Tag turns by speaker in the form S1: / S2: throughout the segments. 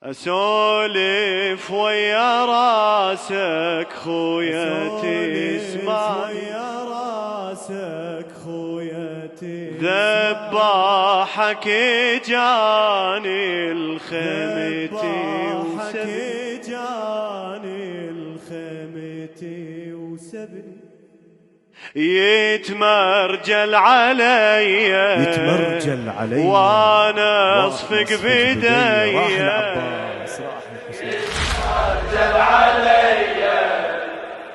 S1: اسولف ويا راسك خويا تسمع
S2: ويا راسك خويا تسمع
S1: ذباحك جاني الخيمتي
S2: وسبني
S1: يتمرجل علي وانا اصفق بدي
S2: راح العباس راح الحسين
S1: يتمرجل علي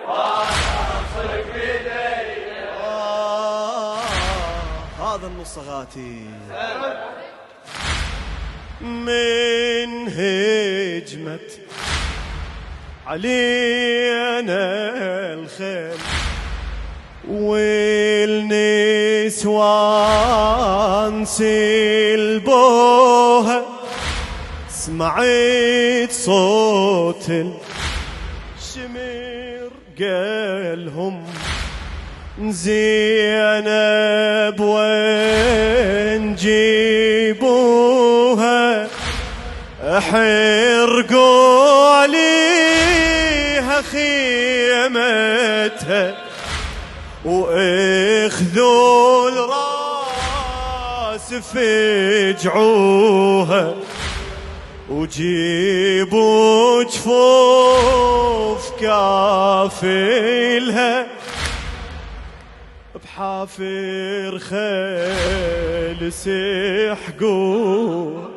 S1: وانا اصفق بدي
S2: هذا النصغاتي
S1: من هجمت علينا الخيل والنسوان سلبوها سمعت صوت الشمر قالهم زينب وين جيبوها احرقوا عليها خيمتها واخذوا الراس فجعوها وجيبوا جفوف كافلها بحافر خيل سحقوها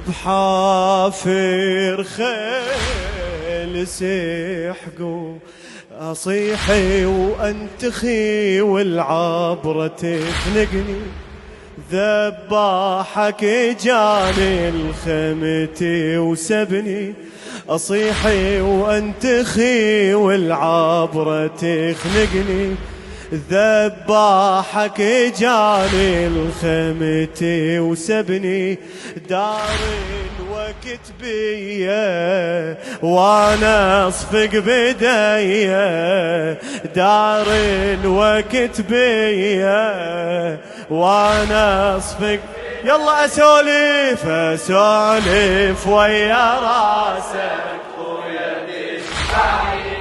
S1: بحافر خيل سحقوها أصيحي وأنتخي والعبرة تخنقني ذباحك جاني الخيمتي وسبني أصيحي وأنتخي والعبرة تخنقني ذباحك جاني الخيمتي وسبني دار الوقت بيا وانا اصفق بديا دار الوقت بيا وانا اصفق يلا اسولف ويا راسك خويا تسمعني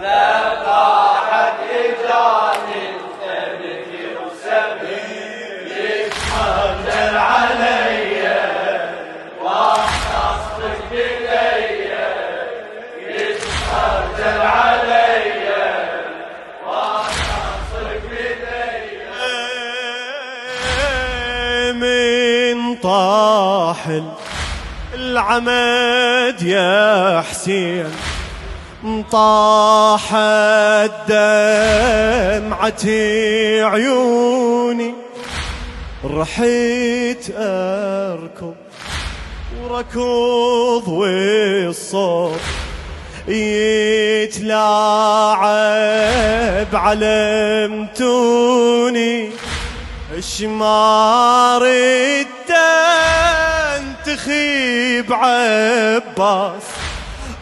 S1: ذباحك جاني الخيمتي وسبني يتمرجل علي وانا اصفق بديا يتمرجل علي وانا اصفق بديا من طاحل العمد يا حسين طاحت دمعتي عيوني رحيت أركض وركض والصوت يتلاعب على متوني شمار تخيب عباس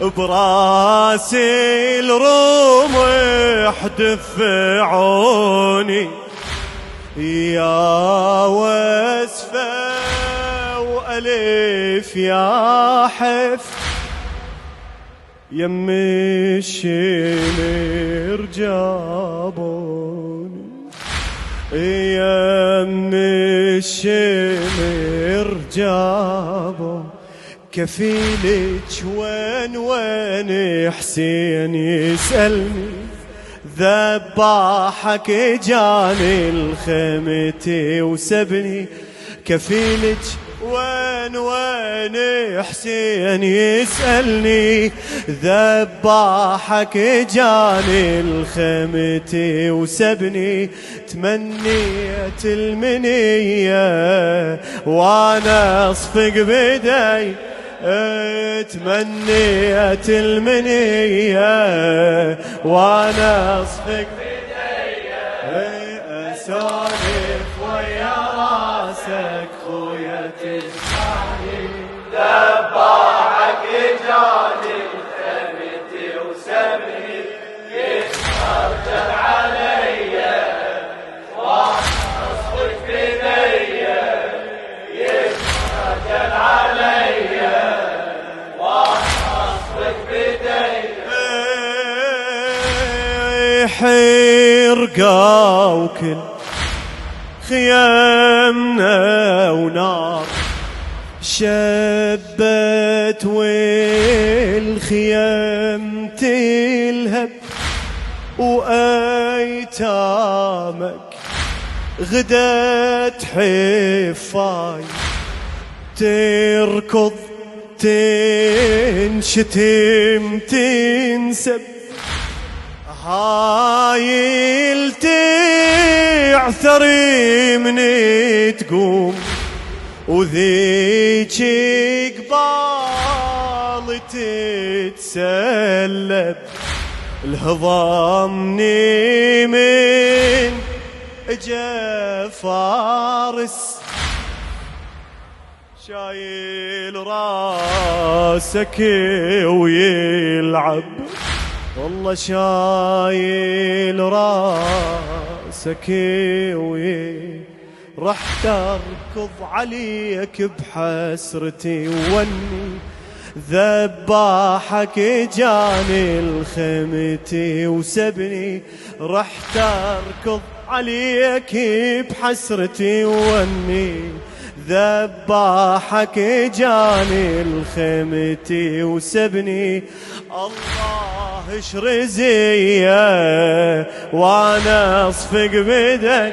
S1: براسي الرمح دفعوني يا وسفة وألف يا حف يم الشمر جابوني يم الشمر جابوني كفيلك وين حسين يسألني ذباحك جاني الخيمتي وسبني كفيلك وين حسين يسألني ذباحك جاني الخيمتي وسبني تمنيت المنية وانا اصفق بدي تمنيت المنية وانا اصفق بدي اسولف ويا راسك خويا تسمعني ذباحك جاني الخيمتي وسبني يتمرجل علي وانا اصفق بدي يتمرجل علي
S2: حرقة وكل خيامنا ونار شبت والخيام تلهب وأيتامك غدت حفاي تركض تنشتم تنسب هاي تعثري من تقوم وذيك قبال تتسلب الهضمني من اجا فارس شايل راسك ويلعب والله شايل راسك رح تركض عليك بحسرتي واني ذباحك جاني الخيمتي وسبني رح تركض عليك بحسرتي واني ذباحك جاني الخيمتي وسبني الله اشرزيه وانا اصفق بدك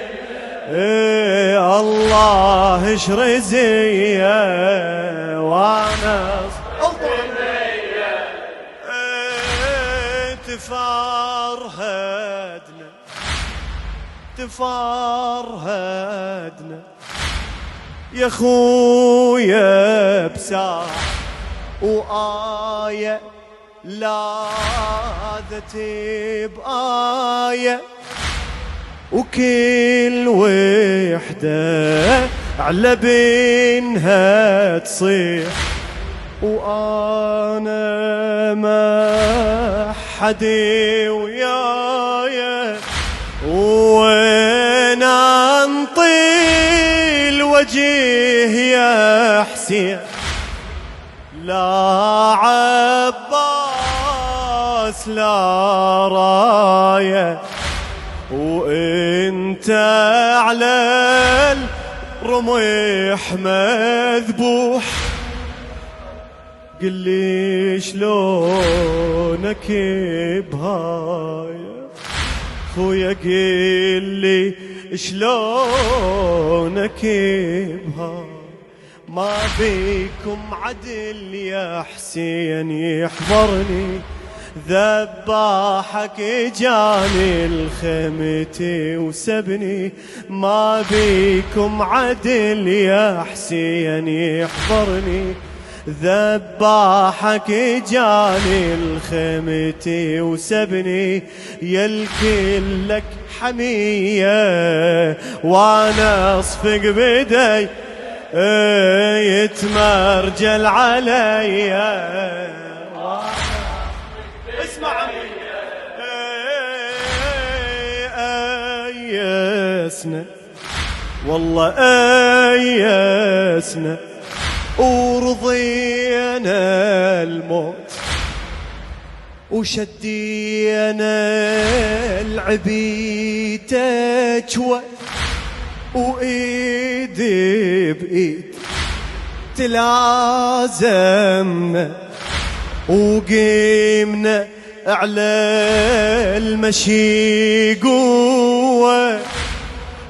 S2: الله اشرزيه وانا تفارهدنا تفارهدنا يا خويا بساعة وآية لاذت بآية وكل وحدة على بينها تصيح وأنا ما حدي وياي وين انطي الوجه يا حسين لا عباس لا راية وانت على الرمح مذبوح قل لي شلونك بهاي خويا قل لي شلونك بهاي ما بيكم عدل يا حسين يحضرني ذباحك جاني الخيمتي وسبني ما بيكم عدل يا حسين يحضرني ذباحك جاني الخيمتي وسبني يلكن لك حمية وانا اصفق بدي يتمرجل علي اسمع ايسنا والله ايسنا ورضينا الموت وشدينا العبيد تجوى وإيدي بإيد تلازمنا وقيمنا على المشي قوة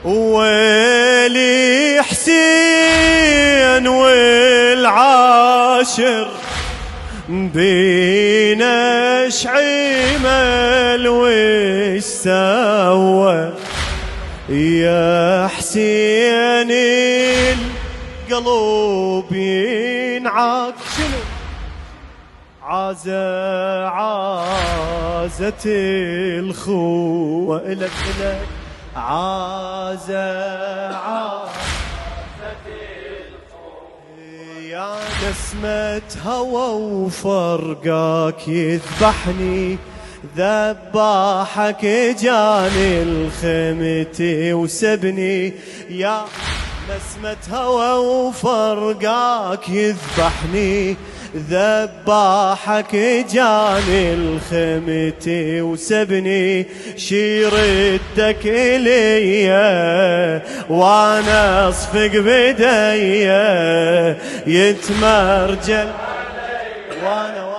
S2: ويلي حسين والعاشر بينا شعيمل وش سوى يا حسين القلب ينعك شنو عازة الخوة إلك عازة يا نسمة هوى وفرقاك يذبحني ذباحك جاني الخيمتي وسبني يا نسمة هوى وفرقاك يذبحني ذباحك جاني الخيمتي وسبني شيردك إلي وانا اصفق بدي يتمرجل وانا